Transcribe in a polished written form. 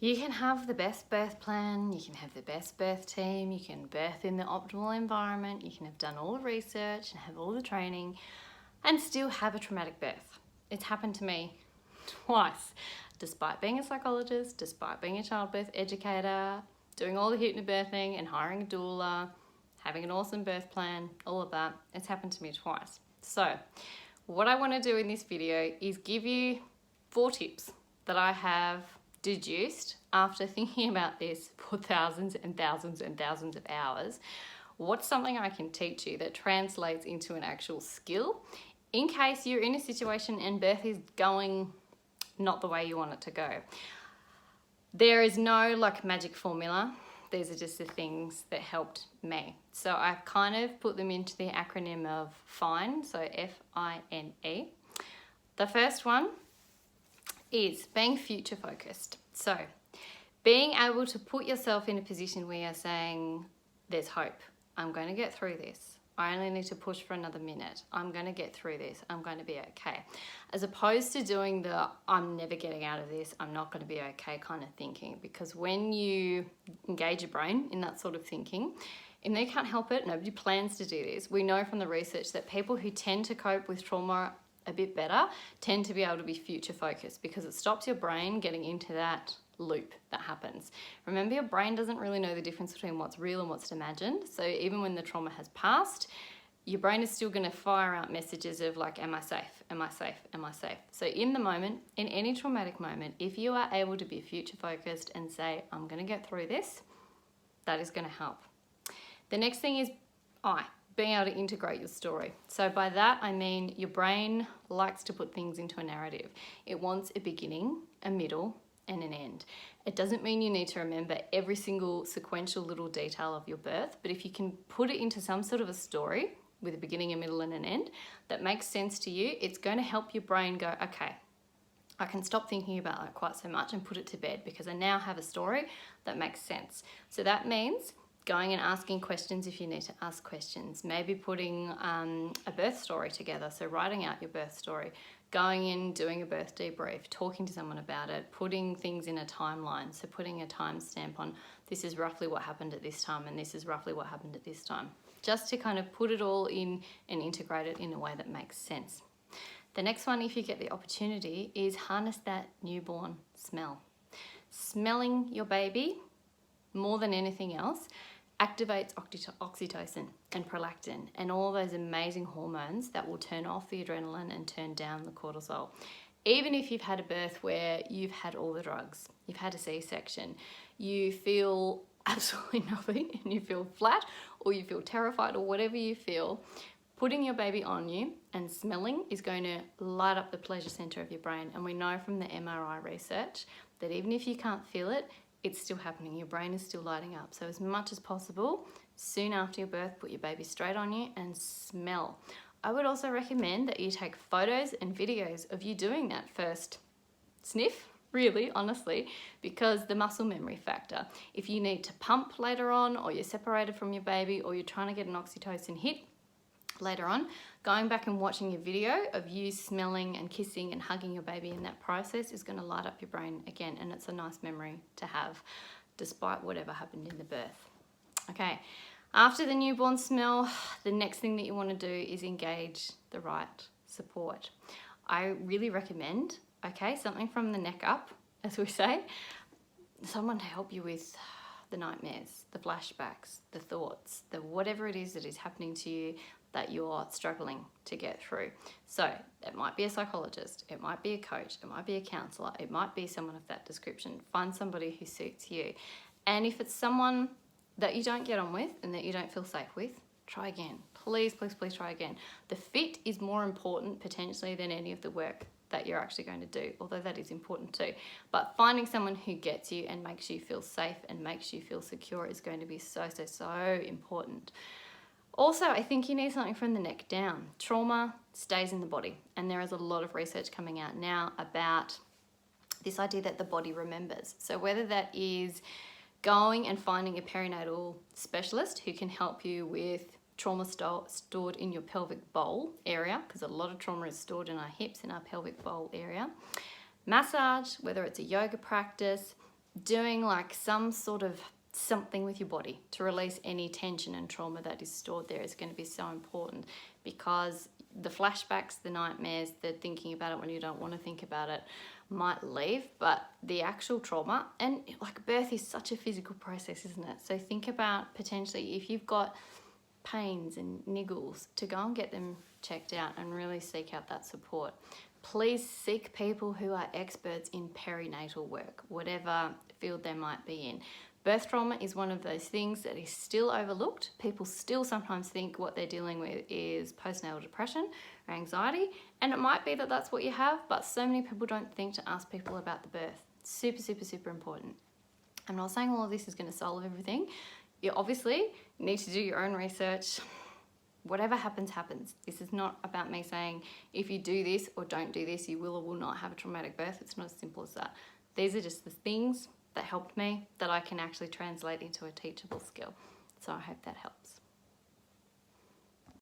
You can have the best birth plan, you can have the best birth team, you can birth in the optimal environment, you can have done all the research and have all the training and still have a traumatic birth. It's happened to me twice, despite being a psychologist, despite being a childbirth educator, doing all the hypnobirthing and hiring a doula, having an awesome birth plan, all of that. It's happened to me twice. So what I want to do in this video is give you 4 tips that I have deduced after thinking about this for thousands and thousands and thousands of hours. What's something I can teach you that translates into an actual skill in case you're in a situation and birth is going not the way you want it to go. There is no like magic formula. These are just the things that helped me. So I kind of put them into the acronym of FINE, so F-I-N-E. The first one is being future focused. So being able to put yourself in a position where you're saying, there's hope. I'm going to get through this. I only need to push for another minute. I'm going to get through this. I'm going to be okay. As opposed to doing the, I'm never getting out of this, I'm not going to be okay kind of thinking. Because when you engage your brain in that sort of thinking, and they can't help it, nobody plans to do this. We know from the research that people who tend to cope with trauma a bit better tend to be able to be future focused because it stops your brain getting into that loop that happens. Remember, your brain doesn't really know the difference between what's real and what's imagined. So even when the trauma has passed, your brain is still going to fire out messages of like, am I safe? Am I safe? Am I safe? So in the moment, in any traumatic moment, if you are able to be future focused and say, I'm going to get through this, that is going to help. The next thing is being able to integrate your story. So by that, I mean your brain likes to put things into a narrative. It wants a beginning, a middle, and an end. It doesn't mean you need to remember every single sequential little detail of your birth, but if you can put it into some sort of a story with a beginning, a middle, and an end that makes sense to you, it's going to help your brain go, okay, I can stop thinking about that quite so much and put it to bed because I now have a story that makes sense. So that means going and asking questions if you need to ask questions, maybe putting a birth story together, so writing out your birth story, going in, doing a birth debrief, talking to someone about it, putting things in a timeline, so putting a timestamp on this is roughly what happened at this time and this is roughly what happened at this time, just to kind of put it all in and integrate it in a way that makes sense. The next one, if you get the opportunity, is harness that newborn smell. Smelling your baby, more than anything else, activates oxytocin and prolactin and all those amazing hormones that will turn off the adrenaline and turn down the cortisol. Even if you've had a birth where you've had all the drugs, you've had a C-section, you feel absolutely nothing and you feel flat or you feel terrified or whatever you feel, putting your baby on you and smelling is going to light up the pleasure center of your brain. And we know from the MRI research that even if you can't feel it, it's still happening. Your brain is still lighting up. So as much as possible, soon after your birth, put your baby straight on you and smell. I would also recommend that you take photos and videos of you doing that first sniff, really, honestly, because the muscle memory factor. If you need to pump later on, or you're separated from your baby, or you're trying to get an oxytocin hit later on, going back and watching a video of you smelling and kissing and hugging your baby in that process is going to light up your brain again, and it's a nice memory to have despite whatever happened in the birth. Okay, after the newborn smell, the next thing that you want to do is engage the right support. I really recommend, something from the neck up, as we say, someone to help you with the nightmares, the flashbacks, the thoughts, the whatever it is that is happening to you that you're struggling to get through. So it might be a psychologist, it might be a coach, it might be a counselor, it might be someone of that description. Find somebody who suits you. And if it's someone that you don't get on with and that you don't feel safe with, try again. Please, please, please try again. The fit is more important potentially than any of the work that you're actually going to do, although that is important too. But finding someone who gets you and makes you feel safe and makes you feel secure is going to be so, so, so important. Also, I think you need something from the neck down. Trauma stays in the body, and there is a lot of research coming out now about this idea that the body remembers. So whether that is going and finding a perinatal specialist who can help you with trauma stored in your pelvic bowl area, because a lot of trauma is stored in our hips, in our pelvic bowl area. Massage, whether it's a yoga practice, doing like some sort of something with your body to release any tension and trauma that is stored there is going to be so important, because the flashbacks, the nightmares, the thinking about it when you don't want to think about it might leave, but the actual trauma, and like birth is such a physical process, isn't it? So think about potentially if you've got pains and niggles, to go and get them checked out and really seek out that support. Please seek people who are experts in perinatal work, whatever field they might be in. Birth trauma is one of those things that is still overlooked. People still sometimes think what they're dealing with is postnatal depression or anxiety, and it might be that that's what you have, but so many people don't think to ask people about the birth. Super, super, super important. I'm not saying all of this is going to solve everything. You obviously need to do your own research. Whatever happens, happens. This is not about me saying if you do this or don't do this, you will or will not have a traumatic birth. It's not as simple as that. These are just the things that helped me that I can actually translate into a teachable skill. So I hope that helps.